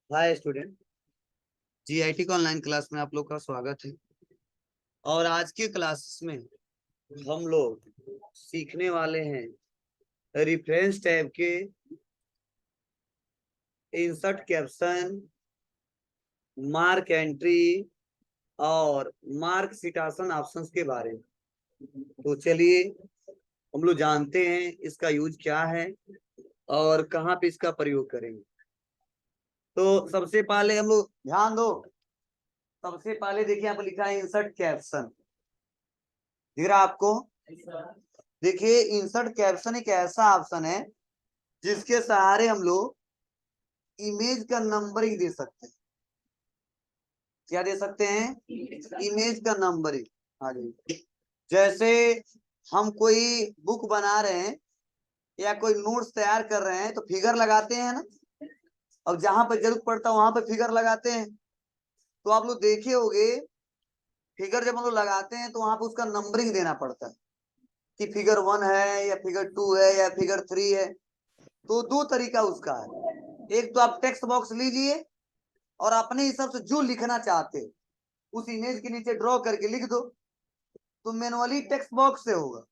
Hi student. GIT का online class में आप लोग का स्वागत है। और आज की क्लासेस में हम लोग सीखने वाले हैं रेफरेंस टैब के इंसर्ट कैप्शन, मार्क एंट्री और मार्क सिटाशन ऑप्शंस के बारे में। तो चलिए हम लोग जानते हैं इसका यूज क्या है और कहाँ पे इसका प्रयोग करेंगे। तो सबसे पहले हम लोग ध्यान दो। सबसे पहले देखिए यहाँ पर लिखा है इंसर्ट कैप्शन, दिख रहा है आपको? देखिए इंसर्ट कैप्शन एक ऐसा ऑप्शन है जिसके सहारे हम लोग इमेज का नंबरिंग दे सकते हैं। क्या दे सकते हैं? इमेज का नंबरिंग। हाँ जी। जैसे हम कोई बुक बना रहे हैं या कोई नोट्स तैयार कर रहे हैं तो फिगर लगाते हैं ना। अब जहां पर जरूरत पड़ता है वहां पर फिगर लगाते हैं। तो आप लोग देखे होंगे फिगर जब हम लोग लगाते हैं तो वहां पर उसका नंबरिंग देना पड़ता है कि फिगर 1 है या फिगर 2 है या फिगर 3 है। तो दो तरीका उसका है। एक तो आप टेक्स्ट बॉक्स लीजिए और अपने हिसाब से जो लिखना चाहते हो उस इमेज के नीचे ड्रॉ करके लिख दो। तो मैनुअली टेक्स्ट बॉक्स से होगा।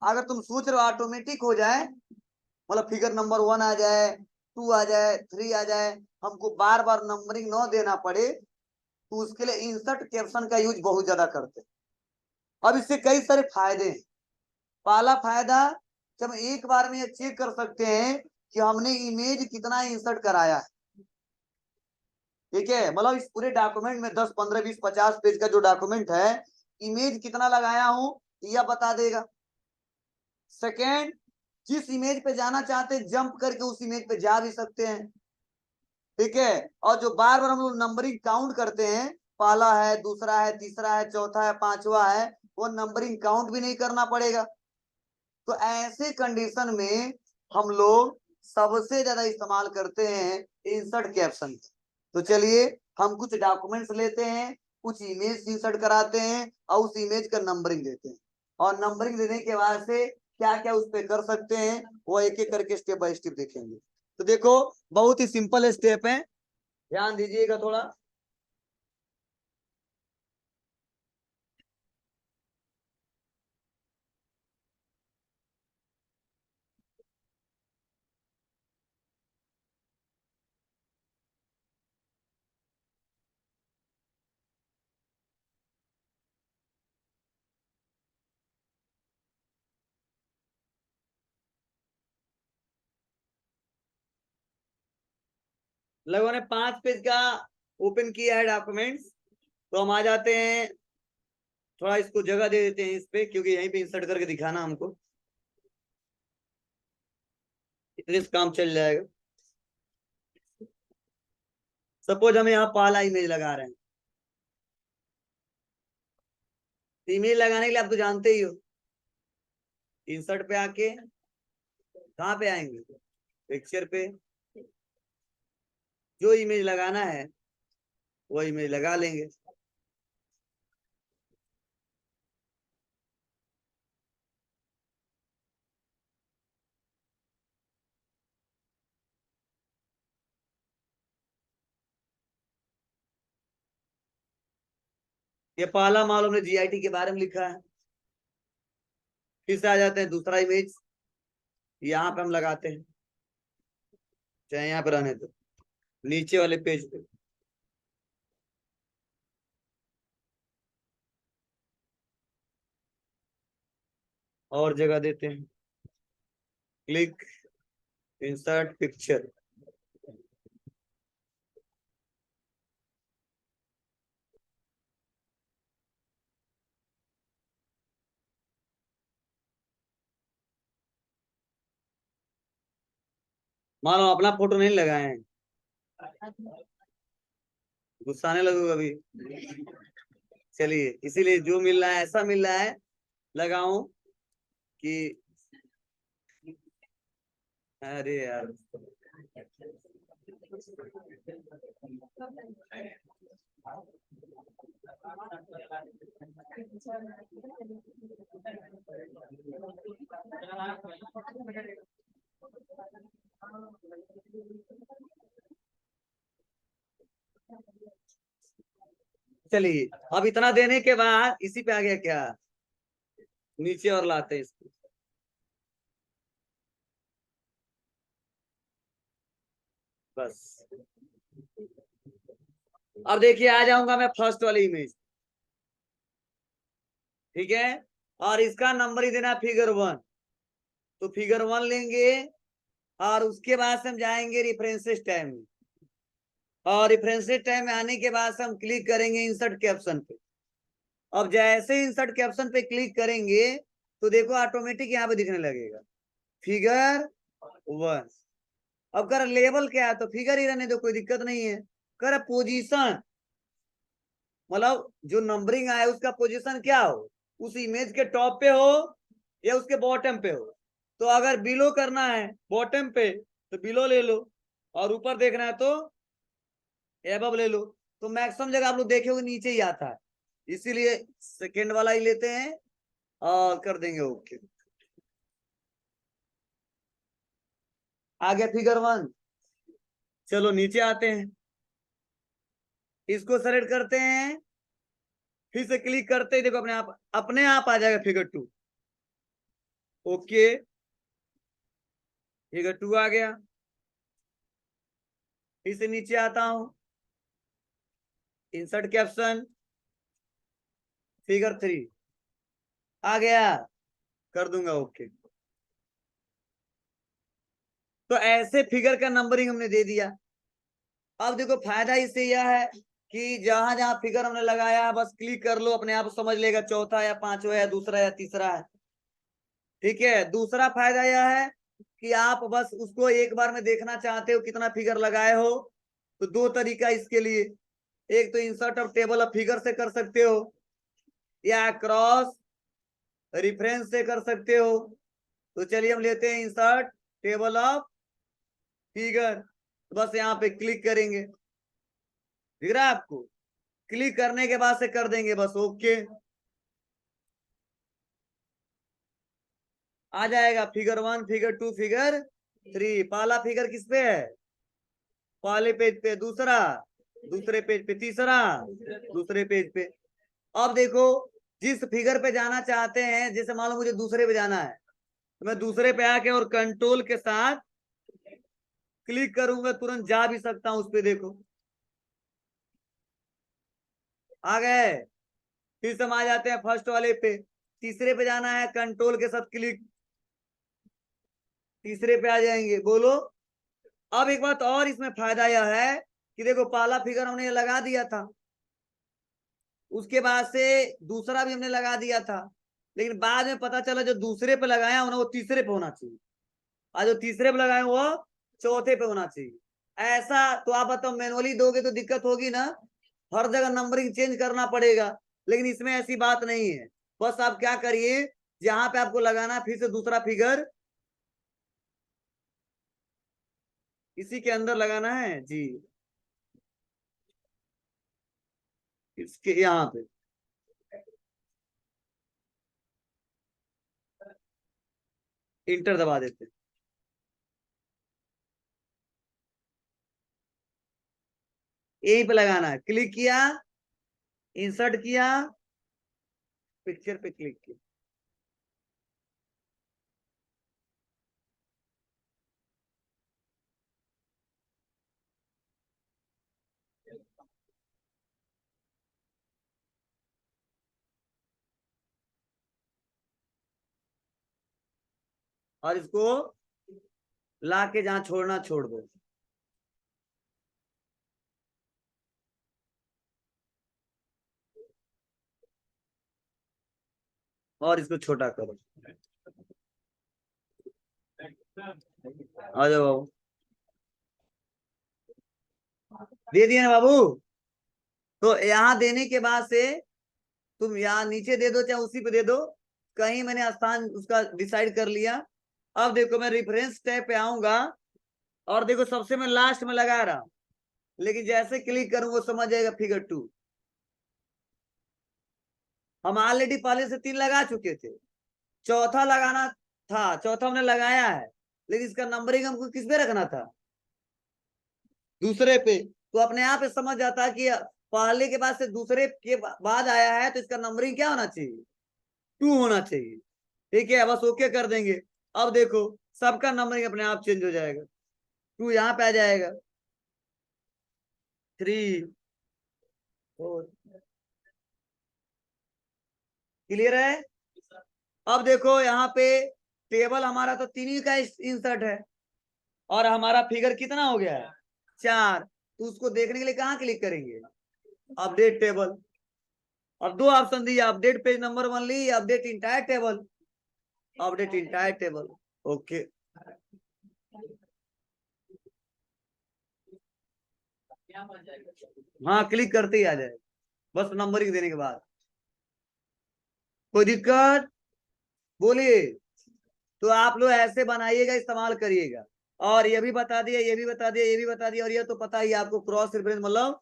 अगर तुम सोच रहे हो ऑटोमेटिक हो जाए, मतलब फिगर नंबर 1 आ जाए, 2 आ जाए, 3 आ जाए, हमको बार बार नंबरिंग न देना पड़े, तो उसके लिए इंसर्ट कैप्शन का यूज बहुत ज्यादा करते हैं। अब इससे कई सारे फायदे हैं। पहला फायदा, जब एक बार में ये चेक कर सकते हैं कि हमने इमेज कितना इंसर्ट कराया है। ठीक है, मतलब इस पूरे डॉक्यूमेंट में 10 15 20 50 पेज का जो डॉक्यूमेंट है, इमेज कितना लगाया हूं यह बता देगा। सेकेंड, जिस इमेज पे जाना चाहते हैं जंप करके उस इमेज पे जा भी सकते हैं। ठीक है, और जो बार बार हम लोग नंबरिंग काउंट करते हैं, पहला है, दूसरा है, तीसरा है, चौथा है, पांचवा है, वो नंबरिंग काउंट भी नहीं करना पड़ेगा। तो ऐसे कंडीशन में हम लोग सबसे ज्यादा इस्तेमाल करते हैं इंसर्ट कैप्शन। तो चलिए हम कुछ डॉक्यूमेंट्स लेते हैं, कुछ इमेज इंसर्ट कराते हैं और उस इमेज का नंबरिंग देते हैं। और नंबरिंग देने के बाद से क्या क्या उस पर कर सकते हैं वो एक एक करके स्टेप बाय स्टेप देखेंगे। तो देखो, बहुत ही सिंपल स्टेप है, ध्यान दीजिएगा थोड़ा। लोगों ने 5 पेज का ओपन किया है डॉक्यूमेंट्स। तो हम आ जाते हैं, थोड़ा इसको जगह दे देते हैं इस पे, क्योंकि यहीं पे इंसर्ट करके दिखाना हमको, इतने से काम चल जाएगा। सपोज हम यहाँ पहला इमेज लगा रहे हैं। इमेज लगाने के लिए आप तो जानते ही हो, इंसर्ट पे आके कहाँ पे आएंगे, पिक्चर पे। जो इमेज लगाना है वो इमेज लगा लेंगे। ये पहला मान लो हमने जीआईटी के बारे में लिखा है। फिर से आ जाते हैं दूसरा इमेज, यहाँ पे हम लगाते हैं, चाहे यहाँ पे रहने दो, नीचे वाले पेज पे। और जगह देते हैं, क्लिक, इंसर्ट पिक्चर। मान लो अपना फोटो नहीं लगाए हैं, गुस्सा आने लगोगा अभी। चलिए, इसीलिए जो मिल रहा है ऐसा मिल रहा है लगाऊं कि, अरे यार, चलिए अब इतना देने के बाद इसी पे आ गया क्या, नीचे और लाते हैं इसको। बस अब देखिए आ जाऊंगा मैं फर्स्ट वाली इमेज, ठीक है, और इसका नंबर ही देना फिगर 1, तो फिगर 1 लेंगे और उसके बाद से हम जाएंगे रेफरेंसेस टैब में, और रेफरेंसेस टैब में आने के बाद से हम क्लिक करेंगे इंसर्ट कैप्शन पे। अब जैसे इंसर्ट कैप्शन पे क्लिक करेंगे तो देखो ऑटोमेटिक यहाँ पे दिखने लगेगा फिगर 1। अब कर लेवल क्या है, तो फिगर ही रहने दो, कोई दिक्कत नहीं है। कर पोजीशन, मतलब जो नंबरिंग आया उसका पोजीशन क्या हो, उस इमेज के टॉप पे हो या उसके बॉटम पे हो। तो अगर बिलो करना है बॉटम पे तो बिलो ले लो, और ऊपर देखना है तो एबव ले लो। तो मैक्सिमम जगह आप लोग देखे होंगे नीचे ही आता है, इसीलिए सेकेंड वाला ही लेते हैं और कर देंगे ओके। आ गया फिगर 1। चलो नीचे आते हैं, इसको सेलेक्ट करते हैं, फिर से क्लिक करते ही देखो अपने आप आ जाएगा फिगर 2। ओके फिगर 2 आ गया। फिर से नीचे आता हूं, इंसर्ट कैप्शन, फिगर 3 आ गया, कर दूंगा ओके। तो ऐसे फिगर का नंबरिंग हमने दे दिया। अब देखो फायदा इससे यह है कि जहां जहां फिगर हमने लगाया है बस क्लिक कर लो, अपने आप समझ लेगा चौथा या पांचवा या दूसरा या तीसरा है। ठीक है, दूसरा फायदा यह है कि आप बस उसको एक बार में देखना चाहते हो कितना फिगर लगाए हो, तो दो तरीका इसके लिए, एक तो insert of table of figure से कर सकते हो, या क्रॉस रिफरेंस से कर सकते हो। तो चलिए हम लेते हैं इंसर्ट टेबल ऑफ फिगर, तो बस यहाँ पे क्लिक करेंगे, दिख रहा है आपको, क्लिक करने के बाद से कर देंगे बस ओके, आ जाएगा फिगर 1 फिगर 2 फिगर 3। पहला फिगर किस पे है, पहले पेज पे, दूसरा दूसरे पेज पे, तीसरा दूसरे पेज पे। अब देखो जिस फिगर पे जाना चाहते हैं, जैसे मान लो मुझे दूसरे पे जाना है, तो मैं दूसरे पे आके और कंट्रोल के साथ क्लिक करूंगा, तुरंत जा भी सकता हूं उस पे, देखो आ गए। फिर से हम आ जाते हैं फर्स्ट वाले पे, तीसरे पे जाना है, कंट्रोल के साथ क्लिक, तीसरे पे आ जाएंगे, बोलो। अब एक बात और इसमें फायदा यह है कि देखो पहला फिगर हमने लगा दिया था, उसके बाद से दूसरा भी हमने लगा दिया था, लेकिन बाद में पता चला जो दूसरे पे लगाया होना वो तीसरे पे होना चाहिए, और जो तीसरे पे लगाए वो चौथे पे होना चाहिए। ऐसा तो आप बताओ मैनुअली दोगे तो दिक्कत होगी ना, हर जगह नंबरिंग चेंज करना पड़ेगा, लेकिन इसमें ऐसी बात नहीं है। बस आप क्या करिए, जहां पे आपको लगाना फिर से दूसरा फिगर इसी के अंदर लगाना है जी, इसके यहाँ पे इंटर दबा देते हैं, यहीं पे लगाना है, क्लिक किया, इंसर्ट किया, पिक्चर पे क्लिक किया, और इसको ला के जहां छोड़ना छोड़ दो। और इसको छोटा करो, आ जाओ बाबू, दे दिया ना बाबू। तो यहाँ देने के बाद से तुम यहाँ नीचे दे दो चाहे उसी पे दे दो, कहीं मैंने स्थान उसका डिसाइड कर लिया। अब देखो मैं रेफरेंस टैब पे आऊंगा, और देखो सबसे मैं लास्ट में लगा रहा हूं, लेकिन जैसे क्लिक करूं वो समझ जाएगा फिगर 2। हम ऑलरेडी पहले से 3 लगा चुके थे, चौथा लगाना था, चौथा हमने लगाया है, लेकिन इसका नंबरिंग हमको किस पे रखना था, दूसरे पे। तो अपने आप समझ जाता है कि पहले के बाद से दूसरे के बाद आया है, तो इसका नंबरिंग क्या होना चाहिए? 2 होना चाहिए। ठीक है, बस ओके कर देंगे। अब देखो सबका नंबरिंग अपने आप चेंज हो जाएगा। 2 यहाँ पे आ जाएगा, 3 4। क्लियर है? अब देखो यहाँ पे टेबल हमारा तो 3 ही का इंसर्ट है, और हमारा फिगर कितना हो गया है? 4। तो उसको देखने के लिए कहाँ क्लिक करेंगे? Update table. अब 2 ऑप्शन दिया, update page number only, update entire table. Update entire table, okay. हाँ, क्लिक करते ही आ जाए, बस नंबरिंग देने के बाद। कोई दिक्कत? बोलिए। तो आप लोग ऐसे बनाइएगा, इस्तेमाल करिएगा। और ये भी बता दिया, ये भी बता दिया, ये भी बता दिया, और ये तो पता ही आपको, क्रॉस रेफरेंस मतलब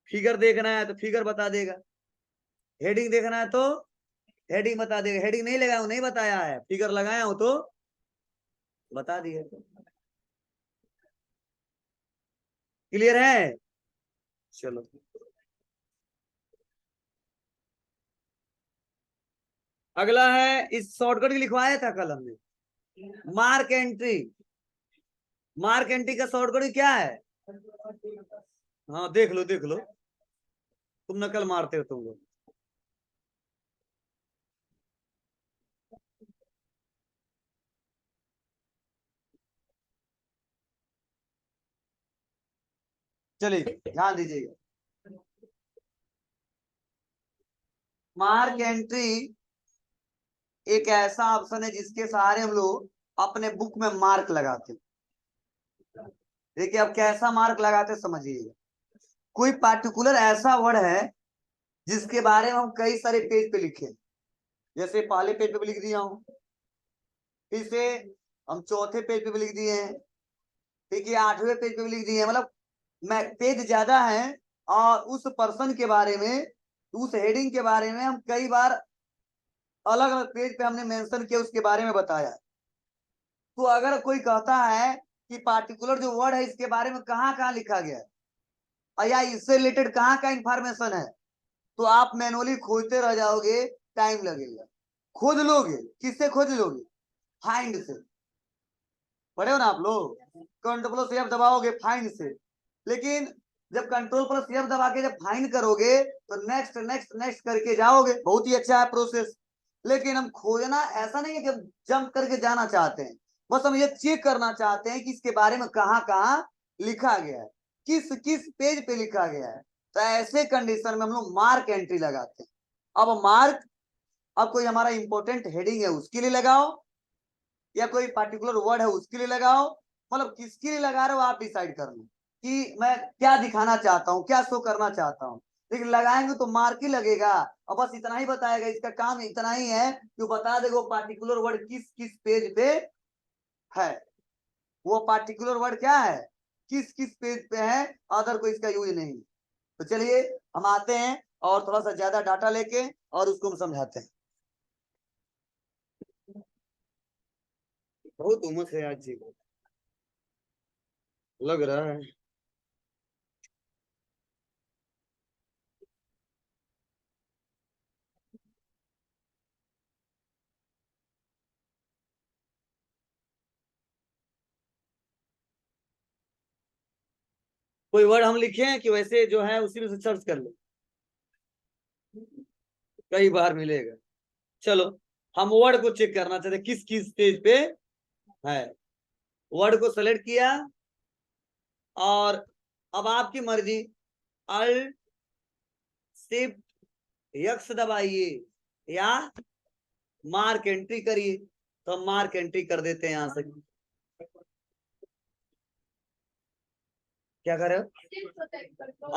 फिगर देखना है तो फिगर बता देगा, हेडिंग देखना है तो हेडिंग बता देगा। हेडिंग नहीं लगाया हूं, नहीं बताया है, फिगर लगाया हूं तो बता दिए। क्लियर है? चलो, अगला है, इस शॉर्टकट लिखवाया था कल हमने, मार्क एंट्री। मार्क एंट्री का शॉर्टकट क्या है? हाँ, देख लो देख लो, तुम नकल मारते हो तुम लोग। चलिए ध्यान दीजिएगा, मार्क एंट्री एक ऐसा ऑप्शन है जिसके सहारे हम लोग अपने बुक में मार्क लगाते हैं। देखिए अब कैसा मार्क लगाते समझिएगा। कोई पार्टिकुलर ऐसा वर्ड है जिसके बारे में हम कई सारे पेज पे लिखे, जैसे पहले पेज पे भी लिख दिया हूं, फिर से हम चौथे पेज पे भी लिख दिए हैं, ठीक है, 8वें पेज पे भी लिख दिए हैं। मतलब मैं पेज ज्यादा है, और उस पर्सन के बारे में, उस हेडिंग के बारे में हम कई बार अलग अलग पेज पे हमने मेंशन किया, उसके बारे में बताया। तो अगर कोई कहता है कि पार्टिकुलर जो वर्ड है इसके बारे में कहाँ कहाँ लिखा गया है, या इससे रिलेटेड कहाँ का इंफॉर्मेशन है, तो आप मैनुअली खोजते रह जाओगे, टाइम लगेगा। खोज लोगे, किससे खोज लोगे? फाइंड से। पढ़े हो ना आप लोग? कंट्रोल प्लस एफ दबाओगे फाइंड से। लेकिन जब कंट्रोल प्लस एफ दबा के जब फाइंड करोगे, तो नेक्स्ट नेक्स्ट नेक्स्ट करके जाओगे, बहुत ही अच्छा है प्रोसेस। लेकिन हम खोजना ऐसा नहीं है कि हम जंप करके जाना चाहते हैं, बस हम ये चेक करना चाहते हैं कि इसके बारे में कहाँ कहाँ लिखा गया है, किस किस पेज पे लिखा गया है। तो ऐसे कंडीशन में हम लोग मार्क एंट्री लगाते हैं। अब मार्क, अब कोई हमारा इंपॉर्टेंट हेडिंग है उसके लिए लगाओ, या कोई पार्टिकुलर वर्ड है उसके लिए लगाओ, मतलब किसके लिए लगा रहे हो आप डिसाइड कर लो कि मैं क्या दिखाना चाहता हूँ, क्या शो करना चाहता हूँ। लेकिन लगाएंगे तो मार्क ही लगेगा, और बस इतना ही बताएगा, इसका काम इतना ही है कि बता देगा वो पार्टिकुलर वर्ड किस किस पेज पे है, वो पार्टिकुलर वर्ड क्या है, किस किस पेज पे है, अदर को इसका यूज नहीं। तो चलिए हम आते हैं और थोड़ा सा ज्यादा डाटा लेके और उसको हम समझाते हैं। बहुत उमस है आज जी, लग रहा है। कोई वर्ड हम लिखे हैं कि वैसे जो है उसी में से सर्च कर लो, कई बार मिलेगा। चलो, हम वर्ड को चेक करना चाहते हैं किस किस पेज पे है। वर्ड को सेलेक्ट किया, और अब आपकी मर्जी, अल्ट शिफ्ट यक्स दबाइए, या मार्क एंट्री करिए। तो हम मार्क एंट्री कर देते हैं यहां से। क्या कर रहे हो?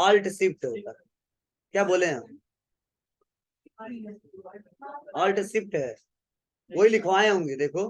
अल्ट शिफ्ट होता है, क्या बोले हम? अल्ट शिफ्ट है, वही लिखवाए होंगे देखो।